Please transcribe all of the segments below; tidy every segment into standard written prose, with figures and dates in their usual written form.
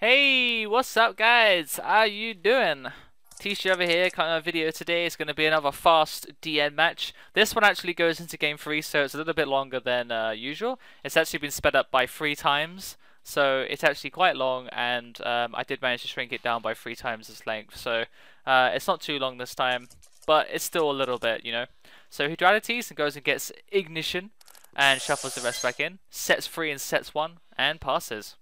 Hey, what's up guys? How you doing? Tisha over here, kind of video today. It's going to be another fast DN match. This one actually goes into game 3, so it's a little bit longer than usual. It's actually been sped up by 3 times, so it's actually quite long, and I did manage to shrink it down by 3 times its length, so it's not too long this time, but it's still a little bit, you know. So he dualities and goes and gets Ignition, and shuffles the rest back in, sets 3 and sets 1, and passes.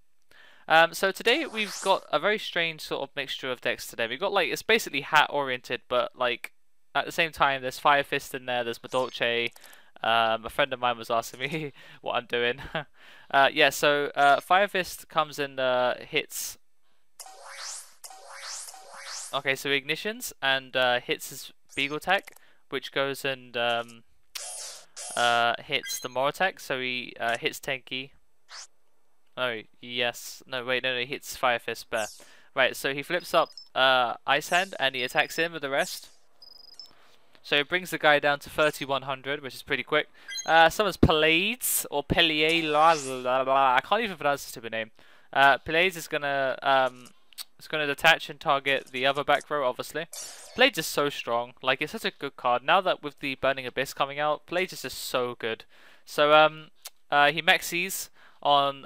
So today we've got a very strange sort of mixture of decks today. We've got like, it's basically hat oriented, but like at the same time there's Fire Fist in there, there's Madolche. A friend of mine was asking me what I'm doing. Yeah, so Fire Fist comes and hits. Okay, so he ignitions and hits his Beagle attack, which goes and hits the More attack, so he hits Tenki. Oh, yes. No, wait, no, he hits Fire Fist Bear. Right, so he flips up Ice Hand and he attacks him with the rest. So it brings the guy down to 3100, which is pretty quick. Summons Pallades, or Pellier, I can't even pronounce the stupid name. Pallades is gonna detach and target the other back row, obviously. Pallades is so strong, like it's such a good card. Now that with the Burning Abyss coming out, Pallades is just so good. So he maxes on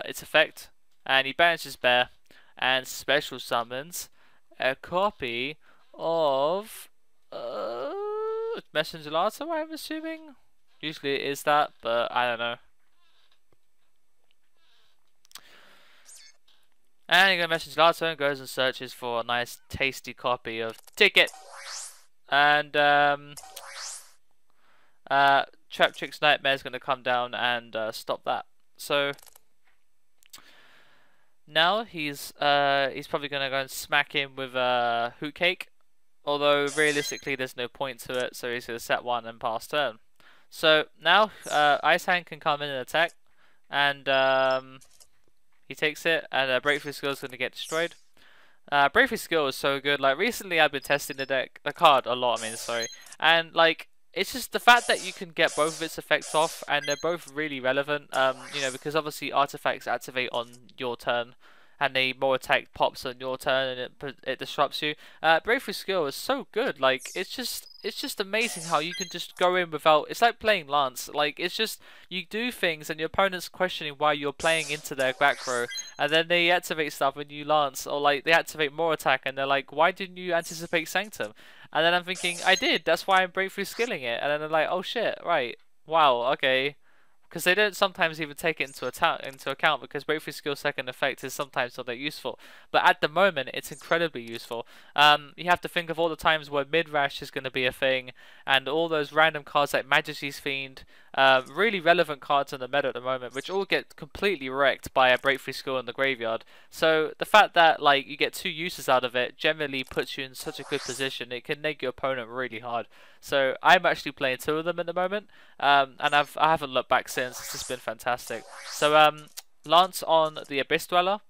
its effect, and he banishes Bear and special summons a copy of Messenger Lato, I'm assuming. Usually it is that, but I don't know. And he goes Messenger Lato and goes and searches for a nice tasty copy of Ticket. And Trap Trick's Nightmare is going to come down and stop that. So now he's probably gonna go and smack him with a Hoot Cake, although realistically there's no point to it, so he's gonna set 1 and pass turn. So now Ice Hand can come in and attack, and he takes it, and Breakthrough Skill is gonna get destroyed. Breakthrough Skill is so good. Like recently, I've been testing the card a lot. I mean, sorry, and like. It's just the fact that you can get both of its effects off, and they're both really relevant. You know, because obviously artifacts activate on your turn, and the more attack pops on your turn, and it disrupts you. Breakthrough Skill is so good. Like it's just amazing how you can just go in without. It's like playing Lance. Like it's just you do things, and your opponent's questioning why you're playing into their back row, and then they activate stuff when you Lance, or like they activate more attack, and they're like, why didn't you anticipate Sanctum? And then I'm thinking, I did, that's why I'm breakthrough skilling it. And then they're like, oh shit, right, wow, okay. Because they don't sometimes even take it into account because breakthrough skill second effect is sometimes not that useful. But at the moment, it's incredibly useful. You have to think of all the times where mid-rash is going to be a thing, and all those random cards like Majesty's Fiend, really relevant cards in the meta at the moment, which all get completely wrecked by a breakthrough skill in the graveyard. So the fact that like you get 2 uses out of it generally puts you in such a good position. It can neg your opponent really hard. So I'm actually playing 2 of them at the moment, and I haven't looked back since. It's just been fantastic. So Lance on the Abyss Dweller,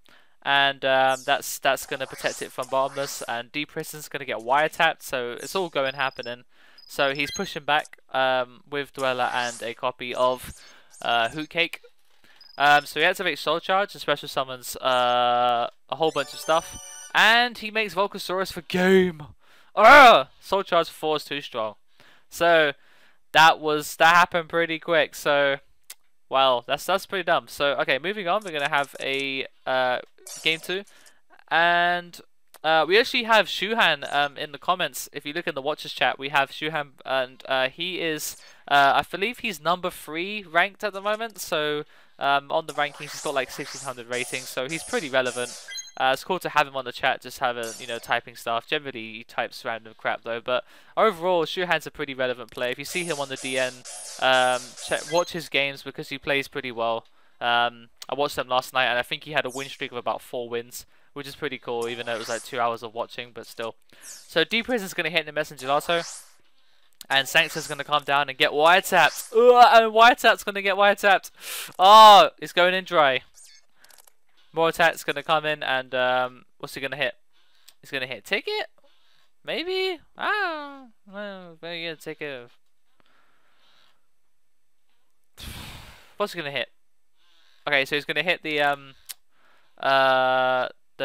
and that's going to protect it from Bottomless, and Deep Prison's going to get wiretapped, so it's all happening. So he's pushing back with Dweller and a copy of Hoot Cake. So he activates Soul Charge and special summons a whole bunch of stuff, and he makes Volcasaurus for game. Soul Charge 4 is too strong. So that happened pretty quick. So well, that's pretty dumb. So okay, moving on, we're gonna have a game 2, and we actually have Shuhan in the comments. If you look in the watchers chat, we have Shuhan, and he is I believe he's number 3 ranked at the moment. So on the rankings, he's got like 1600 ratings, so he's pretty relevant. It's cool to have him on the chat, just have a, you know, typing stuff. Generally, he types random crap though, but overall, Shuhan's a pretty relevant player. If you see him on the DN, watch his games because he plays pretty well. I watched them last night, and I think he had a win streak of about 4 wins, which is pretty cool, even though it was like 2 hours of watching, but still. So Deep Prison's going to hit the Messenger Lato, and Sanctum's going to come down and get wiretapped. And Wiretap's going to get wiretapped. Oh, it's going in dry. More attack's going to come in, and what's he going to hit? He's going to hit Ticket? Maybe? Well, maybe going to take a... What's he going to hit? Okay, so he's going to hit the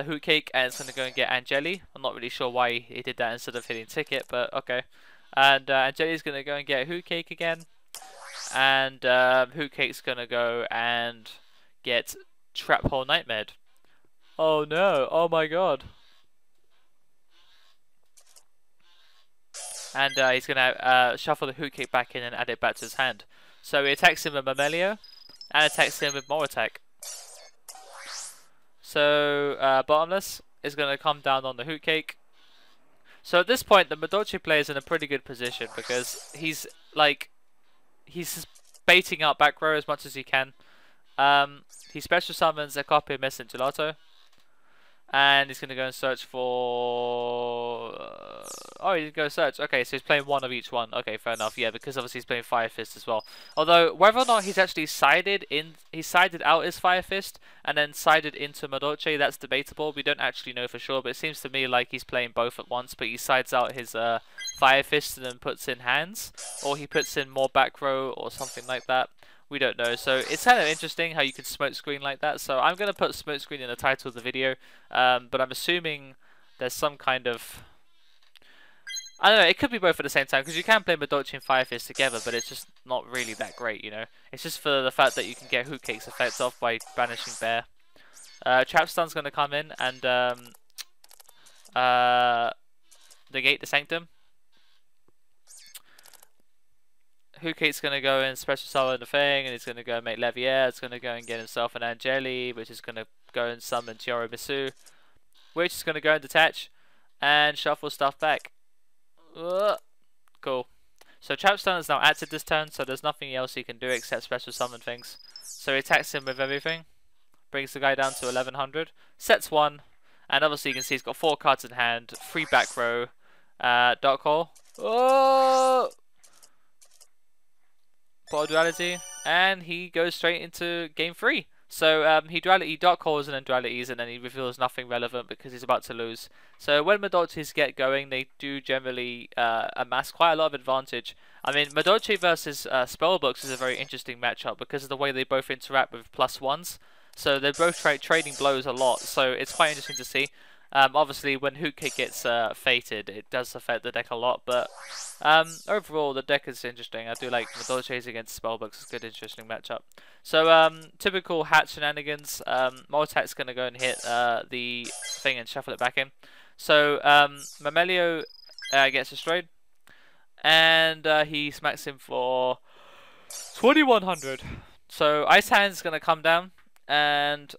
a Hoot Cake, and it's going to go and get Angeli. I'm not really sure why he did that instead of hitting Ticket, but okay. And Angeli's going to go and get Hoot Cake again. And Hoot Cake's going to go and get Trap Hole Nightmare. Oh no, oh my god. And he's going to shuffle the Hoot Cake back in and add it back to his hand. So he attacks him with Mamelio, and attacks him with more attack. So Bottomless is going to come down on the Hoot Cake. So at this point, the Madolche player is in a pretty good position because he's baiting out back row as much as he can. He special summons a copy of Messing Gelato, and he's going to go and search for. Oh, he did go search. Okay, so he's playing one of each one. Okay, fair enough. Yeah, because obviously he's playing Fire Fist as well. Although whether or not he's actually sided out his Fire Fist and then sided into Madolche, that's debatable. We don't actually know for sure, but it seems to me like he's playing both at once. But he sides out his Fire Fist and then puts in hands, or he puts in more back row or something like that. We don't know, so it's kind of interesting how you can smoke screen like that. So I'm going to put smoke screen in the title of the video, but I'm assuming there's some kind of, I don't know, it could be both at the same time, because you can play Madolche and Fire Fist together, but it's just not really that great, you know. It's just for the fact that you can get Hoot Cake's effects off by banishing Bear. Trap Stun's going to come in and negate the Sanctum. Hoot Cake's going to go and special summon the thing, and he's going to go and make Levier. It's going to go and get himself an Angeli, which is going to go and summon Chioro Misu, which is going to go and detach and shuffle stuff back. Cool. So Trapstun is now active this turn, so there's nothing else he can do except special summon things. So he attacks him with everything, brings the guy down to 1100, sets 1, and obviously you can see he's got 4 cards in hand, 3 back row, Dark Hole. Oh! Duality, and he goes straight into game 3. So he Dark Holes and then dualities, and then he reveals nothing relevant because he's about to lose. So when Madolches get going, they do generally amass quite a lot of advantage. I mean, Madolche versus Spellbooks is a very interesting matchup because of the way they both interact with +1s. So they're both trading blows a lot, so it's quite interesting to see. Obviously, when Hoot Cake gets fated, it does affect the deck a lot, but overall, the deck is interesting. I do like Madolches against Spellbooks. It's a good, interesting matchup. So, typical hat shenanigans. Molotac's going to go and hit the thing and shuffle it back in. So, Mamelio gets destroyed, and he smacks him for 2100. So, Ice Hand's going to come down, and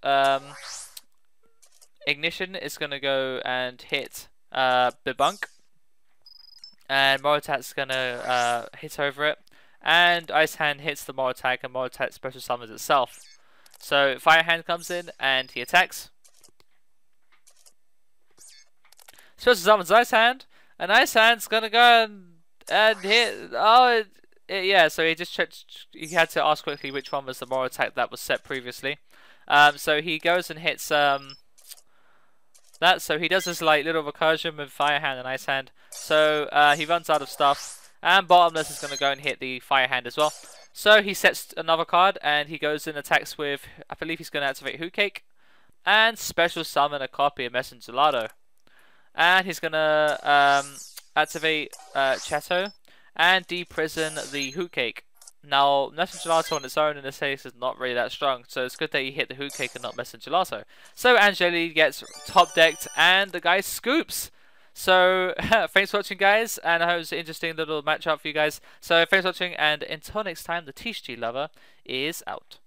Ignition is going to go and hit Bibunk, and Morotat's going to hit over it, and Ice Hand hits the Morotat, and Morotat special summons itself. So Fire Hand comes in and he attacks. Special summons Ice Hand, and Ice Hand's going to go and hit. Oh, yeah. So he just checked. He had to ask quickly which one was the Morotat that was set previously. So he goes and hits so he does this like little recursion with Fire Hand and Ice Hand. So he runs out of stuff, and Bottomless is going to go and hit the Fire Hand as well. So he sets another card, and he goes and attacks with, I believe he's going to activate Hoot Cake, and special summon a copy of Messing Gelato. And he's going to activate Chateau, and deprison the Hoot Cake. Now, Messing Gelato on its own in this case is not really that strong, so it's good that he hit the Hoot Cake and not Messing Gelato. So Angeli gets top decked, and the guy scoops. So, thanks for watching, guys, and I hope it was an interesting little matchup for you guys. So, thanks for watching, and until next time, the Thetcglover is out.